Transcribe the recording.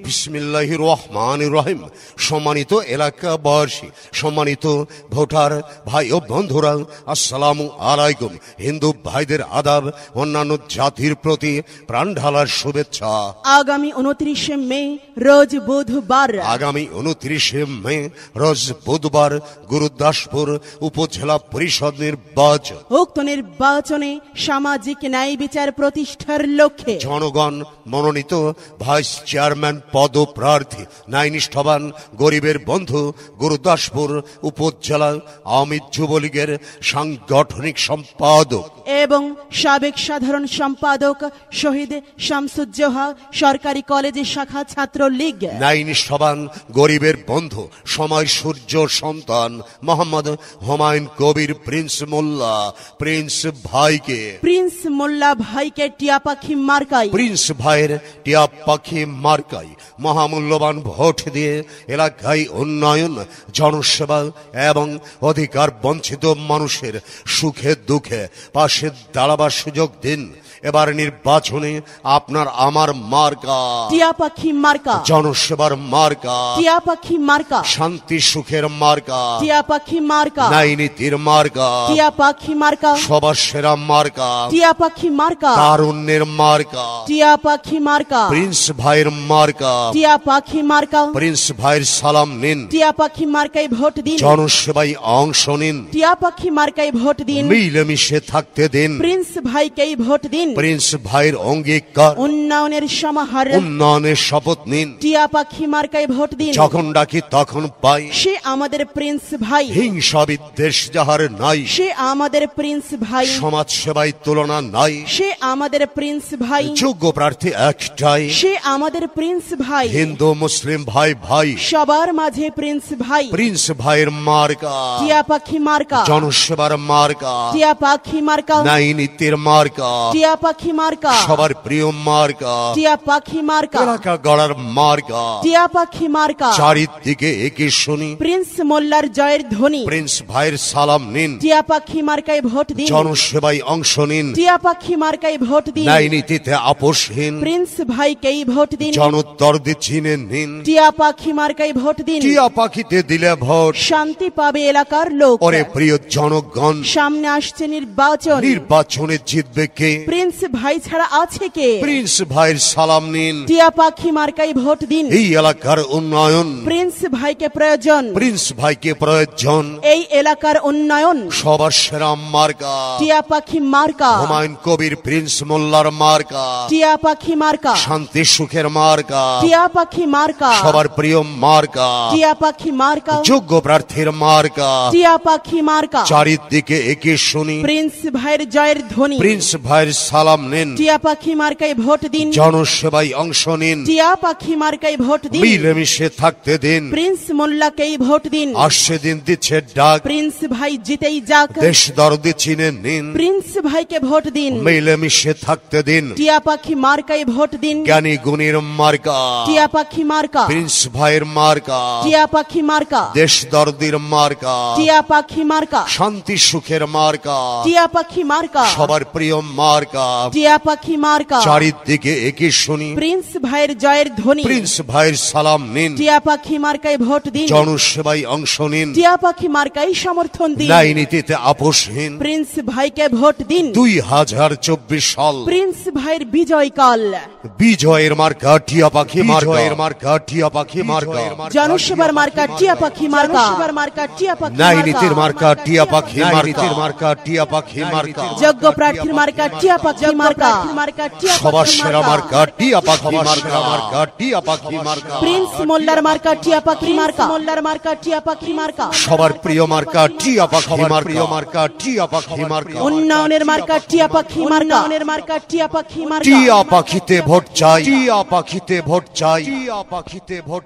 বিসমিল্লাহির রহমানির রহিম। সম্মানিত এলাকাবাসী, সম্মানিত ভোটার ভাই ও বন্ধুরা, আসসালামু আলাইকুম। হিন্দু ভাইদের আদাব, অন্যান্য জাতির প্রতি প্রাণ ঢালার শুভেচ্ছা। আগামী 29 মে রোজ বুধবার আগামী 29 মে রোজ বুধবার গুরুদাসপুর উপজেলা পরিষদ নির্বাচন। উক্ত নির্বাচনে সামাজিক ন্যায় বিচার প্রতিষ্ঠার লক্ষ্যে জনগণ মনোনীত ভাইস চেয়ারম্যান পদপ্রার্থী ন্যায়নিষ্ঠবান গরিবের বন্ধু গুরুদাসপুর উপজেলা আওয়ামী যুবলীগের সাংগঠনিক সম্পাদক এবং সাবেক সাধারণ সম্পাদক শহীদ শামসুজ্জোহা সরকারি কলেজ শাখা ছাত্রলীগ। ন্যায়নিষ্ঠবান গরিবের বন্ধু সময় সূর্য সন্তান মোহাম্মদ হুমায়ুন কবির প্রিন্স মোল্লা ভাইকে টিয়া পাখি মার্কাই প্রিন্স ভাইয়ের টিয়া পাখি মার্কাই মহামূল্যবান ভোট দিয়ে এলাকায় উন্নয়ন, জনসেবা এবং অধিকার বঞ্চিত মানুষের সুখে দুঃখে পাশে দাঁড়াবার সুযোগ দিন। এবার নির্বাচনে আপনার আমার মার্কা টিয়া পাখি মার্কা, জনসেবার মার্কা টিয়া পাখি মার্কা, শান্তি সুখের মার্কা টিয়া পাখি মার্কা, ন্যায় নীতির মার্কা টিয়া পাখি মার্কা, সবার সেরা মার্কা টিয়া পাখি মার্কা, তারুণ্যের মার্কা টিয়া পাখি মার্কা, প্রিন্স ভাইয়ের মার্কা টিয়া পাখি মার্কা, প্রিন্স ভাইয়ের সালাম নিন, টিয়া পাখি মার্কায় ভোট দিন, জনসেবায় অংশ নিন, টিয়া পাখি মার্কায় ভোট দিন, মিলেমিশে থাকতে দিন, প্রিন্স ভাইকেই ভোট দিন, প্রিন্স ভাইয়ের অঙ্গীকার উন্নয়নের সমাহার, উন্নয়নের শপথ নিন, টিয়া পাখি মার্কায় ভোট দিন, যখন ডাকি তখন পাই, সে আমাদের প্রিন্স ভাই, হিংসা বিদ্বেষ যাহার নাই, সে আমাদের প্রিন্স ভাই, সমাজ সেবায় তুলনা নাই, সে আমাদের প্রিন্স ভাই, যোগ্য প্রার্থী একটাই, সে আমাদের প্রিন্স ভাই, হিন্দু মুসলিম ভাই ভাই, সবার মাঝে প্রিন্স ভাই, প্রিন্স ভাইয়ের মার্কা টিয়া পাখি মার্কা, জনসেবার মার্কা টিয়া পাখি মার্কা, ন্যায় নীতির মার্কা টিয়া পাখি মার্কা, সবার প্রিয় মার্কা টিয়া পাখি মার্কা, এলাকা গড়ার মার্কা টিয়া পাখি মার্কা, চারিদিকে একে শুনি, প্রিন্স মোল্লার জয়ের ধ্বনি, প্রিন্স ভাইয়ের সালাম নিন, টিয়া পাখি মার্কায় ভোট দিন, জনসেবায় অংশ নিন, টিয়া পাখি মার্কায় ভোট দিন, ন্যায় নীতিতে আপোষহীন, প্রিন্স ভাইকেই ভোট দিন, জনদর্দি চিনে নিন, টিয়া পাখি মার্কায় ভোট দিন, টিয়া পাখিতে দিলে ভোট শান্তি পাবে এলাকার লোক। ওরে প্রিয় জনগণ, সামনে আসছে নির্বাচন, নির্বাচনে জিতবে কে? প্রিন্স ভাই ছাড়া আছে কে? প্রিন্স ভাইয়ের সালাম নিন, টিয়া পাখি মার্কায় ভোট দিন, এই এলাকার উন্নয়ন প্রিন্স ভাইকে প্রয়োজন, প্রিন্স ভাইকে প্রয়োজন, এই এলাকার উন্নয়ন সবার সেরা মার্কা টিয়া পাখি মার্কা, হুমায়ুন কবির প্রিন্স মোল্লার মার্কা টিয়া পাখি মার্কা, শান্তি সুখের মার্কা টিয়া পাখি মার্কা, সবার প্রিয় মার্কা টিয়া পাখি মার্কা, যোগ্য প্রার্থীর মার্কা টিয়া পাখি মার্কা, চারিদিকে একে শুনি, প্রিন্স ভাইয়ের জয়ের ধ্বনি, প্রিন্স ভাইয়ের সালাম নিন, টিয়া পাখি মার্কায় ভোট দিন, জনসেবায় অংশ নিন, টিয়া পাখি মার্কায় ভোট দিন, মিলেমিশে থাকতে দিন, প্রিন্স মোল্লাকেই ভোট দিন, আসছে দিন দিচ্ছে ডাক, প্রিন্স ভাই জিতেই যাক, দেশ দরদি চিনে নিন, প্রিন্স ভাইকে ভোট দিন, মিলেমিশে থাকতে দিন, টিয়া পাখি মার্কায় ভোট দিন, জ্ঞানী গুণীর মার্কা টিয়া পাখি মার্কা, প্রিন্স ভাইয়ের মার্কা টিয়া পাখি মার্কা, দেশ দরদির মার্কা টিয়া পাখি মার্কা, শান্তি সুখের মার্কা টিয়া পাখি মার্কা, সবার প্রিয় মার্কা টিয়া পাখি মার্কা, চারিদিকে একে শুনি, প্রিন্স ভাইয়ের জয়ের ধ্বনি, প্রিন্স ভাইয়ের সালাম নিন, টিয়া পাখি মার্কায় ভোট দিন, জনসেবায় অংশ নিন, টিয়া পাখি মার্কায় সমর্থন দিন, ন্যায় নীতিতে আপোষহীন, প্রিন্স ভাইকে ভোট দিন, 2024 সাল প্রিন্স ভাইয়ের বিজয়কাল, বিজয়ের মার্কা টিয়া পাখি মার্কা, মার্কা টিয়া পাখি মার্কা, জনসেবার মার্কা টিয়া পাখি মার্কা, মার্কা টিয়া পাখি ন্যায় নীতির মার্কা টিয়া পাখি মার্কা, মার্কা টিয়া পাখি মার্কা, যোগ্য প্রার্থীর মার্কা টিয়া পাখি মার্কা, মার্কা টিয়া সবার সেরা মার্কা টিয়া পাখি মার্কা, মার্কা টিয়া পাখি মার্কা, প্রিন্স মোল্লার মার্কা টিয়া পাখি মার্কা, মোল্লার মার্কা টিয়া পাখি মার্কা, সবার প্রিয় মার্কা টিয়া পাখি মার্কা, টিয়া পাখি মার্কা, উন্নয়নের মার্কা টিয়া পাখি মার্কা, উন্নয়নের মার্কা টিয়া পাখি মার্কা, টিয়া পাখিতে ভোট চাই, টিয়া পাখিতে ভোট চাই, টিয়া পাখিতে ভোট